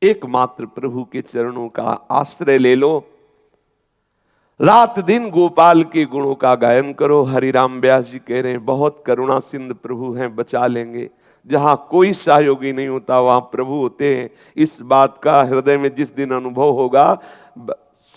एकमात्र प्रभु के चरणों का आश्रय ले लो। रात दिन गोपाल के गुणों का गायन करो। हरिराम व्यास जी कह रहे हैं बहुत करुणा सिंध प्रभु हैं, बचा लेंगे। जहां कोई सहयोगी नहीं होता वहां प्रभु होते हैं। इस बात का हृदय में जिस दिन अनुभव होगा,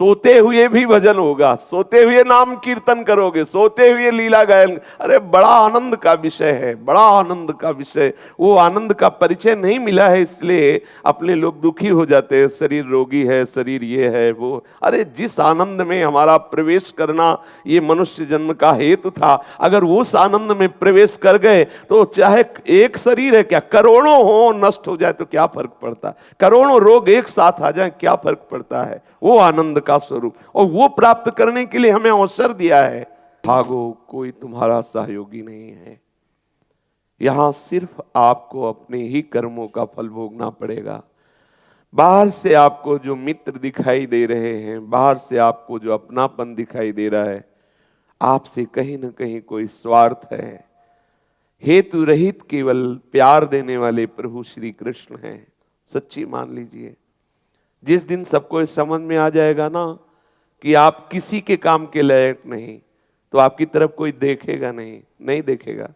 सोते हुए भी भजन होगा, सोते हुए नाम कीर्तन करोगे, सोते हुए लीला गायन। अरे बड़ा आनंद का विषय है, बड़ा आनंद का विषय। वो आनंद का परिचय नहीं मिला है, इसलिए अपने लोग दुखी हो जाते हैं। शरीर रोगी है, शरीर ये है वो। अरे जिस आनंद में हमारा प्रवेश करना ये मनुष्य जन्म का हेतु था, अगर उस आनंद में प्रवेश कर गए तो चाहे एक शरीर है क्या, करोड़ों हो नष्ट हो जाए तो क्या फर्क पड़ता है। करोड़ों रोग एक साथ आ जाए क्या फर्क पड़ता है। वो आनंद का स्वरूप, और वो प्राप्त करने के लिए हमें अवसर दिया है। भागो, कोई तुम्हारा सहयोगी नहीं है। यहां सिर्फ आपको अपने ही कर्मों का फल भोगना पड़ेगा। बाहर से आपको जो मित्र दिखाई दे रहे हैं, बाहर से आपको जो अपनापन दिखाई दे रहा है, आपसे कहीं ना कहीं कोई स्वार्थ है। हेतु रहित केवल प्यार देने वाले प्रभु श्री कृष्ण हैं। सच्ची मान लीजिए, जिस दिन सबको इस समझ में आ जाएगा ना कि आप किसी के काम के लायक नहीं, तो आपकी तरफ कोई देखेगा नहीं, नहीं देखेगा।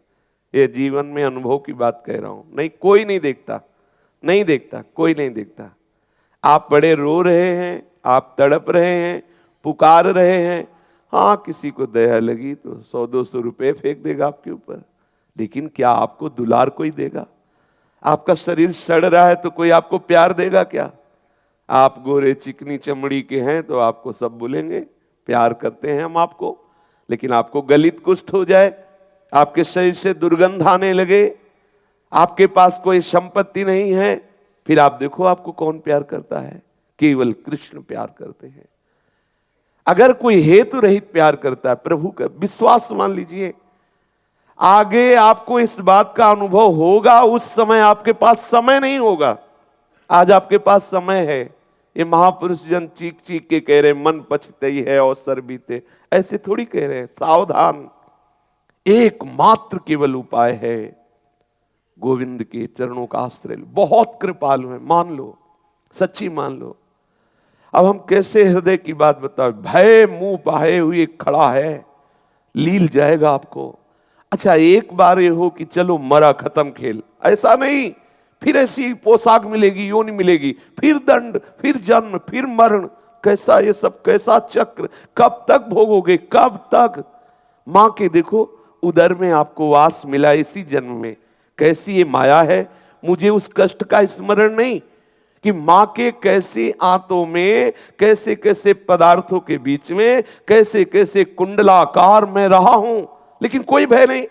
ये जीवन में अनुभव की बात कह रहा हूं। नहीं, कोई नहीं देखता, नहीं देखता, कोई नहीं देखता। आप बड़े रो रहे हैं, आप तड़प रहे हैं, पुकार रहे हैं, हाँ किसी को दया लगी तो 100-200 रुपए फेंक देगा आपके ऊपर, लेकिन क्या आपको दुलार कोई देगा? आपका शरीर सड़ रहा है तो कोई आपको प्यार देगा क्या? आप गोरे चिकनी चमड़ी के हैं तो आपको सब बोलेंगे प्यार करते हैं हम आपको, लेकिन आपको गलित कुष्ठ हो जाए, आपके शरीर से दुर्गंध आने लगे, आपके पास कोई संपत्ति नहीं है, फिर आप देखो आपको कौन प्यार करता है? केवल कृष्ण प्यार करते हैं। अगर कोई हेतु रहित प्यार करता है प्रभु का, विश्वास मान लीजिए आगे आपको इस बात का अनुभव होगा। उस समय आपके पास समय नहीं होगा, आज आपके पास समय है। ये महापुरुष जन चीख चीख के कह रहे मन पछतई है अवसर बीते, ऐसे थोड़ी कह रहे हैं। सावधान, एकमात्र केवल उपाय है गोविंद के चरणों का आश्रय लो। बहुत कृपालु है, मान लो, सच्ची मान लो। अब हम कैसे हृदय की बात बताओ। भय मुंह बाहे हुए खड़ा है, लील जाएगा आपको। अच्छा एक बार ये हो कि चलो मरा खत्म खेल, ऐसा नहीं। फिर ऐसी पोशाक मिलेगी, योनि मिलेगी, फिर दंड, फिर जन्म, फिर मरण। कैसा ये सब, कैसा चक्र, कब तक भोगोगे, कब तक? मां के देखो उदर में आपको वास मिला इसी जन्म में, कैसी ये माया है। मुझे उस कष्ट का स्मरण नहीं कि मां के कैसी आंतों में, कैसे कैसे पदार्थों के बीच में, कैसे कैसे कुंडलाकार में रहा हूं, लेकिन कोई भय नहीं।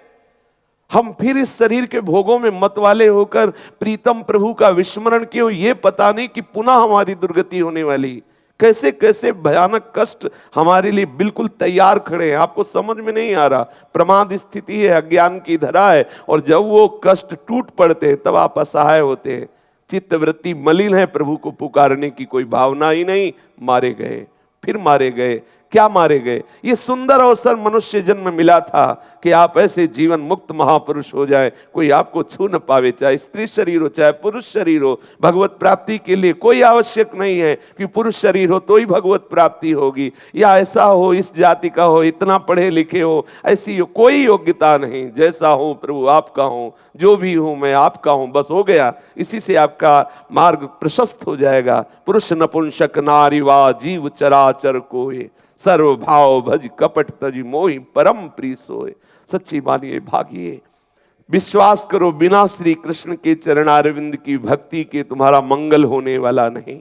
हम फिर इस शरीर के भोगों में मतवाले होकर प्रीतम प्रभु का विस्मरण क्यों, ये पता नहीं कि पुनः हमारी दुर्गति होने वाली। कैसे कैसे भयानक कष्ट हमारे लिए बिल्कुल तैयार खड़े हैं, आपको समझ में नहीं आ रहा। प्रमाद स्थिति है, अज्ञान की धरा है, और जब वो कष्ट टूट पड़ते हैं तब आप असहाय होते हैं। चित्तवृत्ति मलिन है, प्रभु को पुकारने की कोई भावना ही नहीं। मारे गए, फिर मारे गए, क्या मारे गए? ये सुंदर अवसर मनुष्य जन्म मिला था कि आप ऐसे जीवन मुक्त महापुरुष हो जाए, कोई आपको छू न पावे, चाहे स्त्री शरीर हो चाहे पुरुष शरीर हो। भगवत प्राप्ति के लिए कोई आवश्यक नहीं है कि पुरुष शरीर हो तो ही भगवत प्राप्ति होगी, या ऐसा हो, इस जाति का हो, इतना पढ़े लिखे हो, ऐसी हो, कोई योग्यता नहीं। जैसा हो प्रभु आपका हो, जो भी हूं मैं आपका हूं, बस हो गया। इसी से आपका मार्ग प्रशस्त हो जाएगा। पुरुष नपुंसक नारी वा जीव चराचर कोय, सर्व भाव भज कपट तजी मोहि परम प्रिय सोए। सच्ची मानिए, भागिए, विश्वास करो, बिना श्री कृष्ण के चरणारविंद की भक्ति के तुम्हारा मंगल होने वाला नहीं।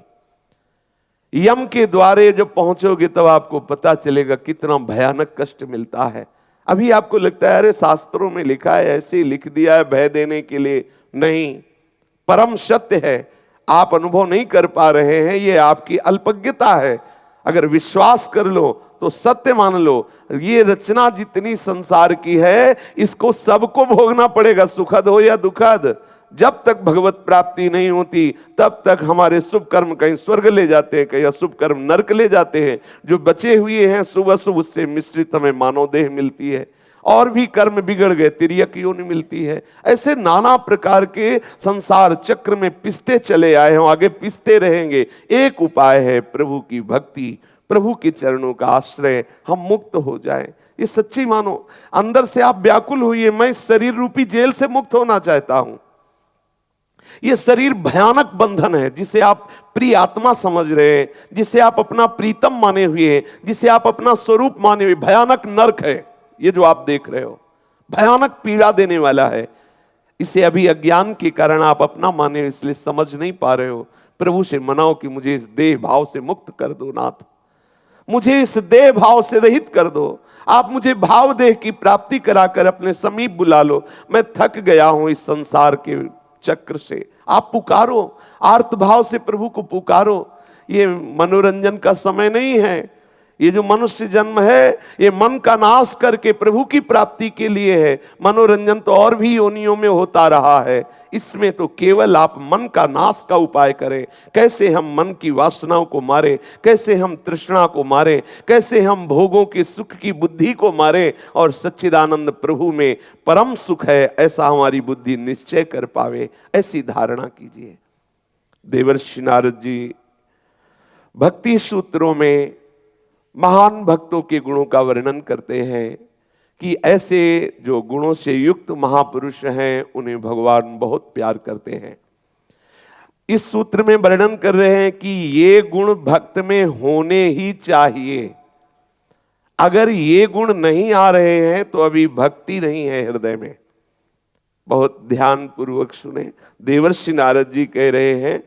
यम के द्वारे जब पहुंचोगे तब आपको पता चलेगा कितना भयानक कष्ट मिलता है। अभी आपको लगता है अरे शास्त्रों में लिखा है, ऐसे ही लिख दिया है भय देने के लिए। नहीं, परम सत्य है, आप अनुभव नहीं कर पा रहे हैं, ये आपकी अल्पज्ञता है। अगर विश्वास कर लो तो सत्य मान लो। ये रचना जितनी संसार की है, इसको सबको भोगना पड़ेगा, सुखद हो या दुखद। जब तक भगवत प्राप्ति नहीं होती तब तक हमारे शुभ कर्म कहीं स्वर्ग ले जाते हैं, कहीं अशुभ कर्म नरक ले जाते हैं। जो बचे हुए हैं शुभ अशुभ, उससे मिश्रित हमें मानव देह मिलती है। और भी कर्म बिगड़ गए, तिर्यक योनि मिलती है। ऐसे नाना प्रकार के संसार चक्र में पिसते चले आए हैं, आगे पिसते रहेंगे। एक उपाय है प्रभु की भक्ति, प्रभु के चरणों का आश्रय, हम मुक्त हो जाएं। ये सच्ची मानो, अंदर से आप व्याकुल हुई, मैं इस शरीर रूपी जेल से मुक्त होना चाहता हूं। ये शरीर भयानक बंधन है, जिसे आप प्रिय आत्मा समझ रहे हैं, जिसे आप अपना प्रीतम माने हुए हैं, जिसे आप अपना स्वरूप माने हुए, भयानक नरक है ये जो आप देख रहे हो, भयानक पीड़ा देने वाला है। इसे अभी अज्ञान के कारण आप अपना माने, इसलिए समझ नहीं पा रहे हो। प्रभु से मनाओ कि मुझे इस देह भाव से मुक्त कर दो नाथ, मुझे इस देह भाव से रहित कर दो। आप मुझे भाव देह की प्राप्ति कराकर अपने समीप बुला लो। मैं थक गया हूं इस संसार के चक्र से। आप पुकारो, आर्त भाव से प्रभु को पुकारो। ये मनोरंजन का समय नहीं है। ये जो मनुष्य जन्म है, ये मन का नाश करके प्रभु की प्राप्ति के लिए है। मनोरंजन तो और भी योनियों में होता रहा है, इसमें तो केवल आप मन का नाश का उपाय करें। कैसे हम मन की वासनाओं को मारे, कैसे हम तृष्णा को मारे, कैसे हम भोगों के सुख की बुद्धि को मारे और सच्चिदानंद प्रभु में परम सुख है ऐसा हमारी बुद्धि निश्चय कर पावे, ऐसी धारणा कीजिए। देवर्षि नारद जी भक्ति सूत्रों में महान भक्तों के गुणों का वर्णन करते हैं कि ऐसे जो गुणों से युक्त महापुरुष हैं उन्हें भगवान बहुत प्यार करते हैं। इस सूत्र में वर्णन कर रहे हैं कि ये गुण भक्त में होने ही चाहिए। अगर ये गुण नहीं आ रहे हैं तो अभी भक्ति नहीं है हृदय में। बहुत ध्यान पूर्वक सुने। देवर्षि नारद जी कह रहे हैं,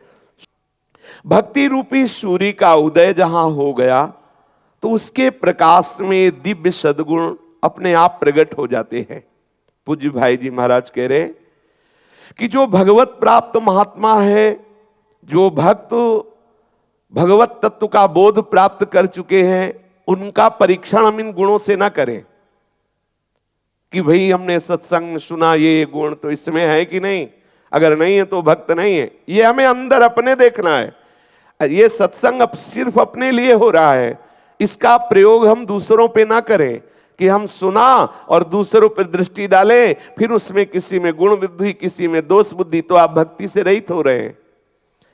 भक्ति रूपी सूर्य का उदय जहां हो गया तो उसके प्रकाश में दिव्य सद्गुण अपने आप प्रकट हो जाते हैं। पूज्य भाई जी महाराज कह रहे कि जो भगवत प्राप्त महात्मा है, जो भक्त भगवत तत्व का बोध प्राप्त कर चुके हैं, उनका परीक्षण हम इन गुणों से ना करें कि भाई हमने सत्संग में सुना ये गुण तो इसमें है कि नहीं, अगर नहीं है तो भक्त नहीं है। ये हमें अंदर अपने देखना है। ये सत्संग अब सिर्फ अपने लिए हो रहा है, इसका प्रयोग हम दूसरों पे ना करें कि हम सुना और दूसरों पर दृष्टि डालें, फिर उसमें किसी में गुण बुद्धि, किसी में दोष बुद्धि, तो आप भक्ति से रहित हो रहे हैं।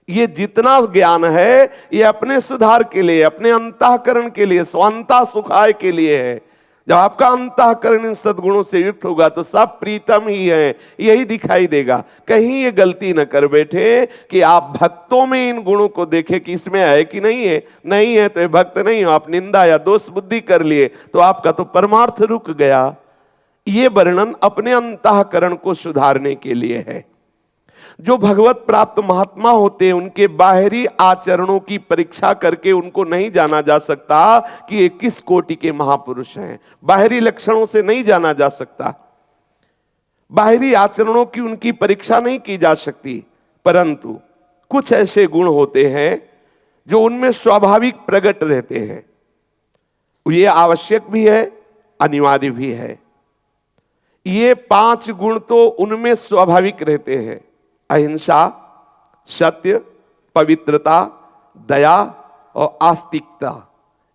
ये जितना ज्ञान है ये अपने सुधार के लिए, अपने अंतःकरण के लिए, स्वांता सुखाय के लिए है। जब आपका अंतःकरण इन सद्गुणों से युक्त होगा तो सब प्रीतम ही है, यही दिखाई देगा। कहीं ये गलती न कर बैठे कि आप भक्तों में इन गुणों को देखें कि इसमें है कि नहीं है। नहीं है तो ये भक्त नहीं हो, आप निंदा या दोष बुद्धि कर लिए तो आपका तो परमार्थ रुक गया। ये वर्णन अपने अंतःकरण को सुधारने के लिए है। जो भगवत प्राप्त महात्मा होते हैं उनके बाहरी आचरणों की परीक्षा करके उनको नहीं जाना जा सकता कि ये किस कोटि के महापुरुष हैं। बाहरी लक्षणों से नहीं जाना जा सकता, बाहरी आचरणों की उनकी परीक्षा नहीं की जा सकती, परंतु कुछ ऐसे गुण होते हैं जो उनमें स्वाभाविक प्रकट रहते हैं। ये आवश्यक भी है, अनिवार्य भी है। ये 5 गुण तो उनमें स्वाभाविक रहते हैं। अहिंसा, सत्य, पवित्रता, दया और आस्तिकता,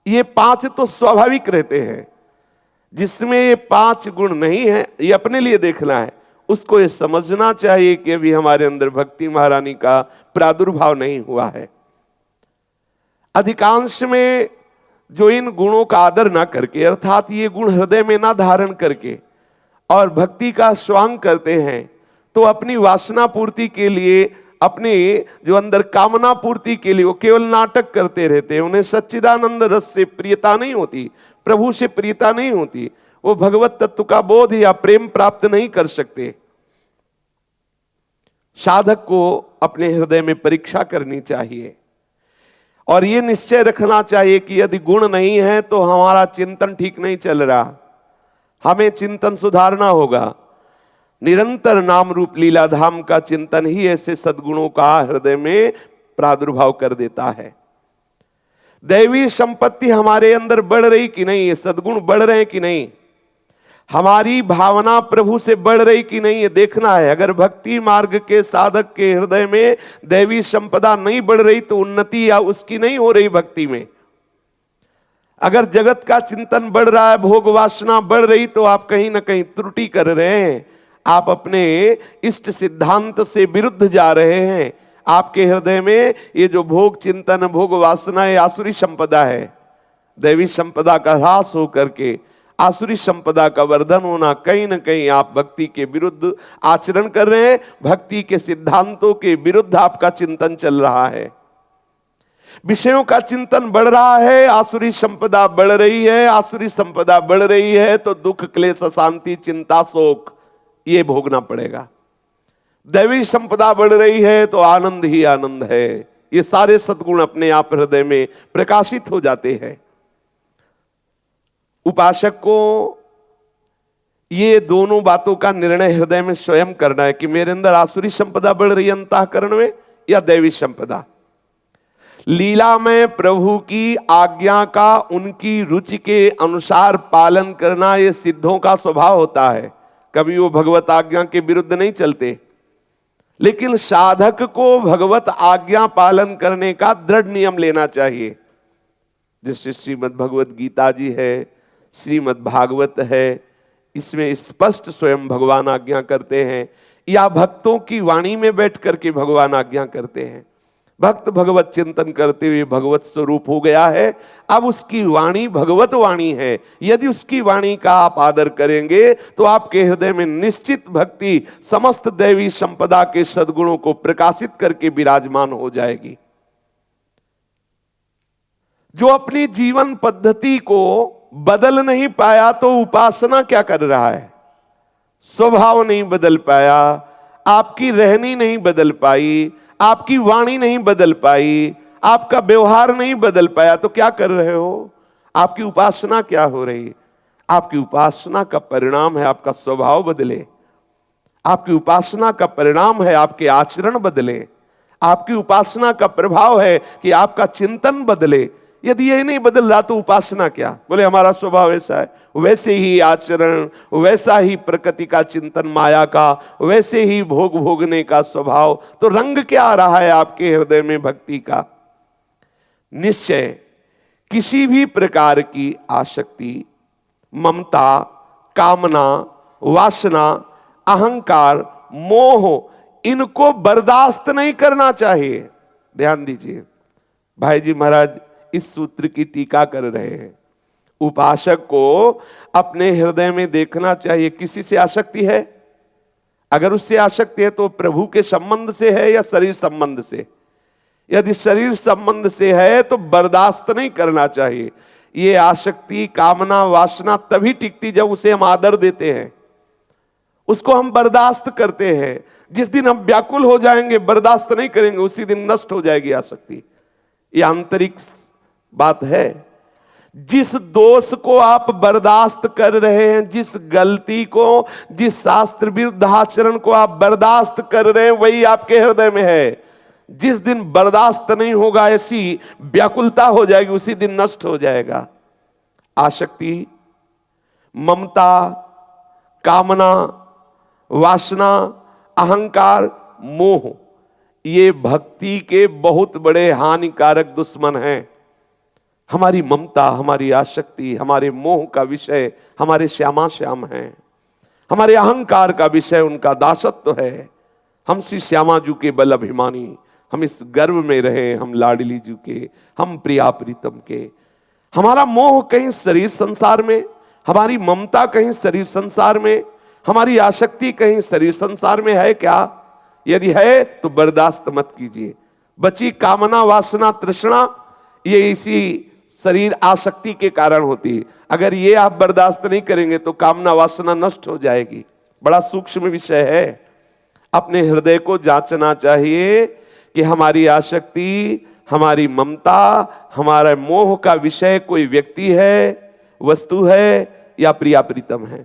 ये 5 तो स्वाभाविक रहते हैं। जिसमें ये 5 गुण नहीं है, ये अपने लिए देखना है, उसको ये समझना चाहिए कि अभी हमारे अंदर भक्ति महारानी का प्रादुर्भाव नहीं हुआ है। अधिकांश में जो इन गुणों का आदर ना करके, अर्थात ये गुण हृदय में ना धारण करके और भक्ति का स्वांग करते हैं, तो अपनी वासना पूर्ति के लिए, अपने जो अंदर कामना पूर्ति के लिए वो केवल नाटक करते रहते हैं। उन्हें सच्चिदानंद रस से प्रियता नहीं होती, प्रभु से प्रियता नहीं होती, वो भगवत तत्व का बोध या प्रेम प्राप्त नहीं कर सकते। साधक को अपने हृदय में परीक्षा करनी चाहिए और ये निश्चय रखना चाहिए कि यदि गुण नहीं है तो हमारा चिंतन ठीक नहीं चल रहा, हमें चिंतन सुधारना होगा। निरंतर नाम रूप लीला धाम का चिंतन ही ऐसे सद्गुणों का हृदय में प्रादुर्भाव कर देता है। दैवी संपत्ति हमारे अंदर बढ़ रही कि नहीं, ये सद्गुण बढ़ रहे हैं कि नहीं, हमारी भावना प्रभु से बढ़ रही कि नहीं, ये देखना है। अगर भक्ति मार्ग के साधक के हृदय में दैवी संपदा नहीं बढ़ रही तो उन्नति या उसकी नहीं हो रही भक्ति में। अगर जगत का चिंतन बढ़ रहा है, भोग वासना बढ़ रही, तो आप कहीं ना कहीं त्रुटि कर रहे हैं। आप अपने इष्ट सिद्धांत से विरुद्ध जा रहे हैं। आपके हृदय में ये जो भोग चिंतन, भोग वासना, ये आसुरी संपदा है। दैवी संपदा का ह्रास होकर के आसुरी संपदा का वर्धन होना, कहीं ना कहीं आप भक्ति के विरुद्ध आचरण कर रहे हैं। भक्ति के सिद्धांतों के विरुद्ध आपका चिंतन चल रहा है। विषयों का चिंतन बढ़ रहा है, आसुरी संपदा बढ़ रही है। आसुरी संपदा बढ़ रही है तो दुख, क्लेश, अशांति, चिंता, शोक ये भोगना पड़ेगा। दैवी संपदा बढ़ रही है तो आनंद ही आनंद है। ये सारे सद्गुण अपने आप हृदय में प्रकाशित हो जाते हैं। उपासक को ये दोनों बातों का निर्णय हृदय में स्वयं करना है कि मेरे अंदर आसुरी संपदा बढ़ रही है अंतःकरण में या दैवी संपदा। लीला में प्रभु की आज्ञा का उनकी रुचि के अनुसार पालन करना ये सिद्धों का स्वभाव होता है। कभी वो भगवत आज्ञा के विरुद्ध नहीं चलते, लेकिन साधक को भगवत आज्ञा पालन करने का दृढ़ नियम लेना चाहिए। जैसे श्रीमद् भगवत गीता जी है, श्रीमद् भागवत है, इसमें स्पष्ट स्वयं भगवान आज्ञा करते हैं, या भक्तों की वाणी में बैठ करके भगवान आज्ञा करते हैं। भक्त भगवत चिंतन करते हुए भगवत स्वरूप हो गया है, अब उसकी वाणी भगवत वाणी है। यदि उसकी वाणी का आप आदर करेंगे तो आपके हृदय में निश्चित भक्ति समस्त दैवी संपदा के सद्गुणों को प्रकाशित करके विराजमान हो जाएगी। जो अपनी जीवन पद्धति को बदल नहीं पाया तो उपासना क्या कर रहा है? स्वभाव नहीं बदल पाया, आपकी रहनी नहीं बदल पाई, आपकी वाणी नहीं बदल पाई, आपका व्यवहार नहीं बदल पाया, तो क्या कर रहे हो? आपकी उपासना क्या हो रही? आपकी उपासना का परिणाम है आपका स्वभाव बदले। आपकी उपासना का परिणाम है आपके आचरण बदले। आपकी उपासना का प्रभाव है कि आपका चिंतन बदले। यदि ये नहीं बदल रहा तो उपासना क्या? बोले हमारा स्वभाव ऐसा है, वैसे ही आचरण, वैसा ही प्रकृति का चिंतन माया का, वैसे ही भोग भोगने का स्वभाव, तो रंग क्या आ रहा है आपके हृदय में भक्ति का? निश्चय किसी भी प्रकार की आसक्ति, ममता, कामना, वासना, अहंकार, मोह, इनको बर्दाश्त नहीं करना चाहिए। ध्यान दीजिए, भाई जी महाराज इस सूत्र की टीका कर रहे हैं। उपासक को अपने हृदय में देखना चाहिए किसी से आसक्ति है। अगर उससे आसक्ति है तो प्रभु के संबंध से है या शरीर संबंध से? यदि शरीर संबंध से है तो बर्दाश्त नहीं करना चाहिए। ये आसक्ति, कामना, वासना तभी टिकती जब उसे हम आदर देते हैं, उसको हम बर्दाश्त करते हैं। जिस दिन हम व्याकुल हो जाएंगे, बर्दाश्त नहीं करेंगे, उसी दिन नष्ट हो जाएगी आसक्ति। ये आंतरिक बात है। जिस दोष को आप बर्दाश्त कर रहे हैं, जिस गलती को, जिस शास्त्र विरुद्ध आचरण को आप बर्दाश्त कर रहे हैं, वही आपके हृदय में है। जिस दिन बर्दाश्त नहीं होगा, ऐसी व्याकुलता हो जाएगी, उसी दिन नष्ट हो जाएगा। आसक्ति, ममता, कामना, वासना, अहंकार, मोह, ये भक्ति के बहुत बड़े हानिकारक दुश्मन हैं। हमारी ममता, हमारी आसक्ति, हमारे मोह का विषय हमारे श्यामा श्याम हैं। हमारे अहंकार का विषय उनका दासत्व है। हम श्री श्यामा जू के बल अभिमानी, हम इस गर्व में रहे, हम लाडली जू के, हम प्रिया प्रीतम के। हमारा मोह कहीं शरीर संसार में, हमारी ममता कहीं शरीर संसार में, हमारी आसक्ति कहीं शरीर संसार में है क्या? यदि है तो बर्दाश्त मत कीजिए। बची कामना, वासना, तृष्णा, ये इसी शरीर आसक्ति के कारण होती है। अगर ये आप बर्दाश्त नहीं करेंगे तो कामना, वासना नष्ट हो जाएगी। बड़ा सूक्ष्म विषय है। अपने हृदय को जांचना चाहिए कि हमारी आसक्ति, हमारी ममता, हमारा मोह का विषय कोई व्यक्ति है, वस्तु है या प्रिया प्रीतम है।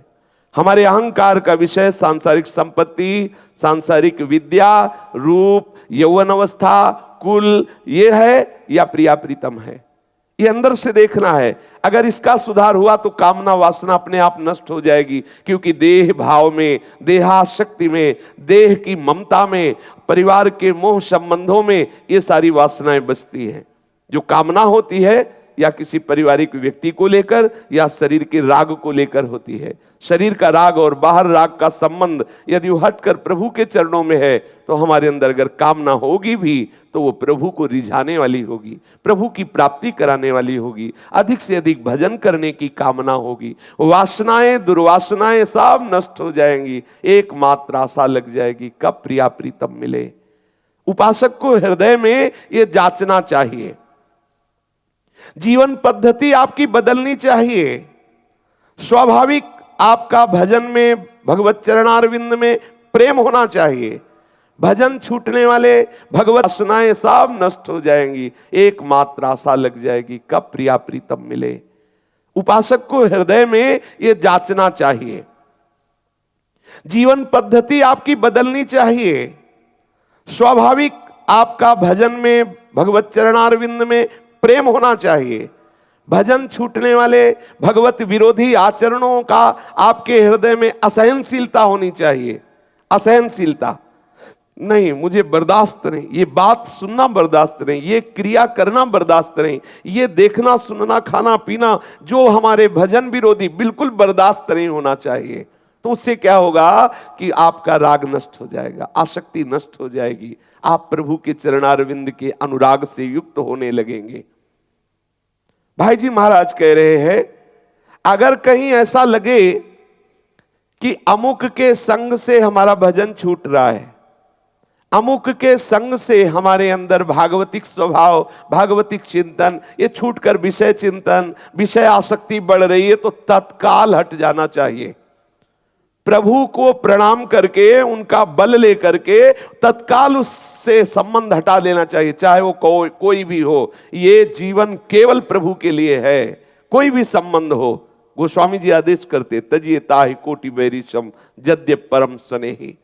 हमारे अहंकार का विषय सांसारिक संपत्ति, सांसारिक विद्या, रूप, यौवन अवस्था, कुल, ये है या प्रिया प्रीतम है। ये अंदर से देखना है। अगर इसका सुधार हुआ तो कामना, वासना अपने आप नष्ट हो जाएगी। क्योंकि देह भाव में, देहाशक्ति में, देह की ममता में, परिवार के मोह संबंधों में ये सारी वासनाएं बसती हैं। जो कामना होती है या किसी पारिवारिक व्यक्ति को लेकर या शरीर के राग को लेकर होती है। शरीर का राग और बाहर राग का संबंध यदि हटकर प्रभु के चरणों में है तो हमारे अंदर अगर कामना होगी भी तो वो प्रभु को रिझाने वाली होगी, प्रभु की प्राप्ति कराने वाली होगी, अधिक से अधिक भजन करने की कामना होगी। वासनाएं दुर्वासनाएं सब नष्ट हो जाएंगी, एकमात्र आशा लग जाएगी कब प्रिया प्रीतम मिले। उपासक को हृदय में ये जांचना चाहिए, जीवन पद्धति आपकी बदलनी चाहिए। स्वाभाविक आपका भजन में, भगवत चरणारविंद में प्रेम होना चाहिए। भजन छूटने वाले, भगवत वासनाएं सब नष्ट हो जाएंगी, एकमात्र आशा लग जाएगी कब प्रिया प्रीतम मिले। उपासक को हृदय में यह जांचना चाहिए, जीवन पद्धति आपकी बदलनी चाहिए। स्वाभाविक आपका भजन में, भगवत चरणारविंद में प्रेम होना चाहिए। भजन छूटने वाले, भगवत विरोधी आचरणों का आपके हृदय में असहनशीलता होनी चाहिए। असहनशीलता नहीं, मुझे बर्दाश्त नहीं, ये बात सुनना बर्दाश्त नहीं, ये क्रिया करना बर्दाश्त नहीं, ये देखना सुनना खाना पीना जो हमारे भजन विरोधी बिल्कुल बर्दाश्त नहीं होना चाहिए। तो उससे क्या होगा कि आपका राग नष्ट हो जाएगा, आसक्ति नष्ट हो जाएगी, आप प्रभु के चरणारविंद के अनुराग से युक्त होने लगेंगे। भाई जी महाराज कह रहे हैं, अगर कहीं ऐसा लगे कि अमुक के संग से हमारा भजन छूट रहा है, अमुक के संग से हमारे अंदर भागवतिक स्वभाव, भागवतिक चिंतन ये छूटकर विषय चिंतन, विषय आसक्ति बढ़ रही है, तो तत्काल हट जाना चाहिए। प्रभु को प्रणाम करके, उनका बल लेकर के तत्काल उससे संबंध हटा लेना चाहिए, चाहे वो कोई भी हो। ये जीवन केवल प्रभु के लिए है, कोई भी संबंध हो। गोस्वामी जी आदेश करते, तजिए ताहि कोटि बैरिशम जद्य परम स्नेही।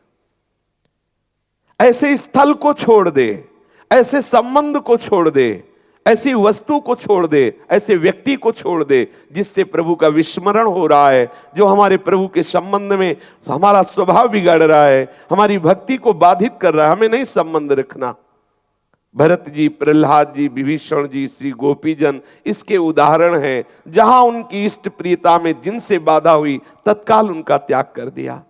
ऐसे स्थल को छोड़ दे, ऐसे संबंध को छोड़ दे, ऐसी वस्तु को छोड़ दे, ऐसे व्यक्ति को छोड़ दे जिससे प्रभु का विस्मरण हो रहा है, जो हमारे प्रभु के संबंध में हमारा स्वभाव बिगाड़ रहा है, हमारी भक्ति को बाधित कर रहा है। हमें नहीं संबंध रखना। भरत जी, प्रहलाद जी, विभीषण जी, श्री गोपीजन इसके उदाहरण हैं, जहां उनकी इष्ट प्रियता में जिनसे बाधा हुई तत्काल उनका त्याग कर दिया।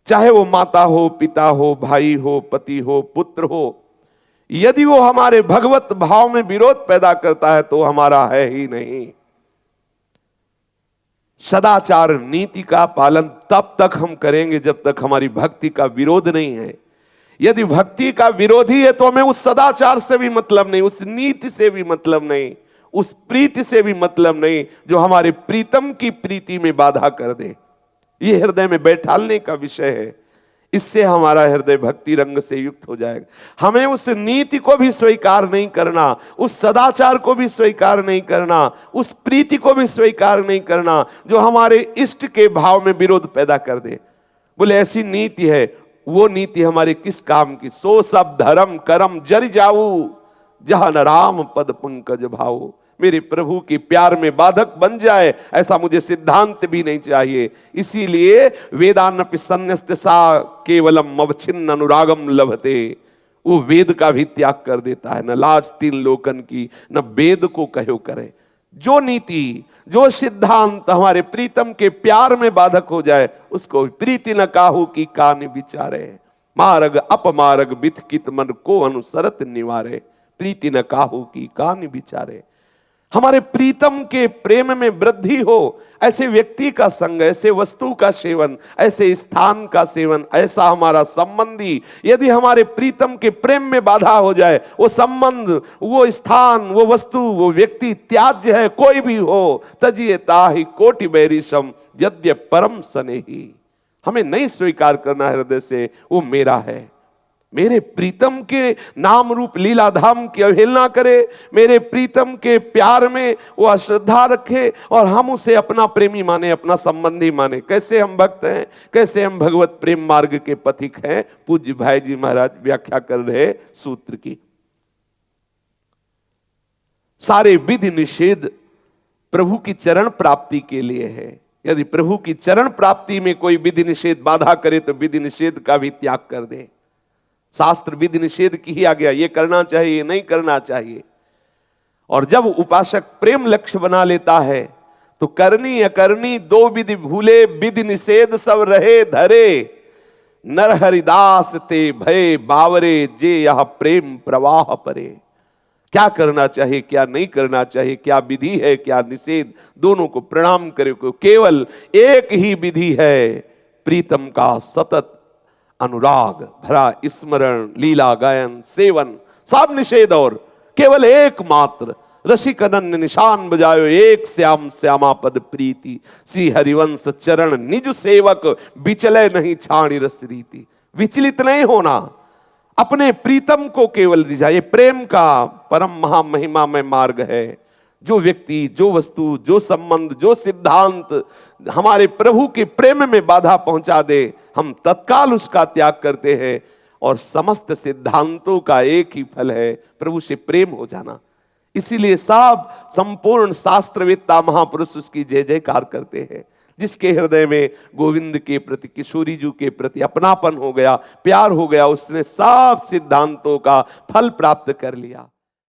चाहे वो माता हो, पिता हो, भाई हो, पति हो, पुत्र हो, यदि वो हमारे भगवत भाव में विरोध पैदा करता है तो हमारा है ही नहीं। सदाचार नीति का पालन तब तक हम करेंगे जब तक हमारी भक्ति का विरोध नहीं है। यदि भक्ति का विरोधी है तो हमें उस सदाचार से भी मतलब नहीं, उस नीति से भी मतलब नहीं, उस प्रीति से भी मतलब नहीं जो हमारे प्रीतम की प्रीति में बाधा कर दे। ये हृदय में बैठालने का विषय है, इससे हमारा हृदय भक्ति रंग से युक्त हो जाएगा। हमें उस नीति को भी स्वीकार नहीं करना, उस सदाचार को भी स्वीकार नहीं करना, उस प्रीति को भी स्वीकार नहीं करना जो हमारे इष्ट के भाव में विरोध पैदा कर दे। बोले ऐसी नीति है, वो नीति हमारे किस काम की? सो सब धर्म करम जर जाऊ, जहां न राम पद पंकज भाऊ। मेरे प्रभु के प्यार में बाधक बन जाए ऐसा मुझे सिद्धांत भी नहीं चाहिए। इसीलिए वेदानपि सन्यस्तसा केवलम अवच्छिन्न अनुरागम लभते, वो वेद का भी त्याग कर देता है। न लाज तीन लोकन की, न वेद को कहो करे। जो नीति, जो सिद्धांत हमारे प्रीतम के प्यार में बाधक हो जाए उसको प्रीति न काहू की कान विचारे। मार्ग अपमार्ग बिथकित मन को अनुसरत निवारे, प्रीति न काहू की कान विचारे। हमारे प्रीतम के प्रेम में वृद्धि हो, ऐसे व्यक्ति का संग, ऐसे वस्तु का सेवन, ऐसे स्थान का सेवन, ऐसा हमारा संबंधी यदि हमारे प्रीतम के प्रेम में बाधा हो जाए, वो संबंध, वो स्थान, वो वस्तु, वो व्यक्ति त्याज्य है, कोई भी हो, तजिए ताहि कोटि बैरिशम यद्य परम स्नेही। हमें नहीं स्वीकार करना हृदय से वो मेरा है। मेरे प्रीतम के नाम रूप लीला धाम की अवहेलना करे, मेरे प्रीतम के प्यार में वो अश्रद्धा रखे और हम उसे अपना प्रेमी माने, अपना संबंधी माने। कैसे हम भक्त हैं, कैसे हम भगवत प्रेम मार्ग के पथिक हैं। पूज्य भाई जी महाराज व्याख्या कर रहे सूत्र की। सारे विधि निषेध प्रभु की चरण प्राप्ति के लिए है। यदि प्रभु की चरण प्राप्ति में कोई विधि निषेध बाधा करे तो विधि निषेध का भी त्याग कर दे। शास्त्र विधि निषेध की ही आ गया, ये करना चाहिए, ये नहीं करना चाहिए। और जब उपासक प्रेम लक्ष्य बना लेता है तो करनी अकरनी दो विधि भूले, विधि निषेध सब रहे धरे, नर हरिदास ते भय बावरे, जे यह प्रेम प्रवाह परे। क्या करना चाहिए, क्या नहीं करना चाहिए, क्या विधि है, क्या निषेध, दोनों को प्रणाम करे। केवल एक ही विधि है, प्रीतम का सतत अनुराग भरा स्मरण, लीला गायन सेवन, सब निषेध। और केवल एकमात्र रसिक अनन्य निशान बजायो, एक श्याम श्यामा पद प्रीति, श्री हरिवंश चरण निज सेवक, विचले नहीं छाणी रस रीति। विचलित नहीं होना, अपने प्रीतम को केवल दिया। ये प्रेम का परम महामहिमामय मार्ग है। जो व्यक्ति, जो वस्तु, जो संबंध, जो सिद्धांत हमारे प्रभु के प्रेम में बाधा पहुंचा दे, हम तत्काल उसका त्याग करते हैं। और समस्त सिद्धांतों का एक ही फल है, प्रभु से प्रेम हो जाना। इसीलिए सब संपूर्ण शास्त्रवेत्ता महापुरुष उसकी जय जयकार करते हैं। जिसके हृदय में गोविंद के प्रति, किशोरी जी के प्रति अपनापन हो गया, प्यार हो गया, उसने सब सिद्धांतों का फल प्राप्त कर लिया।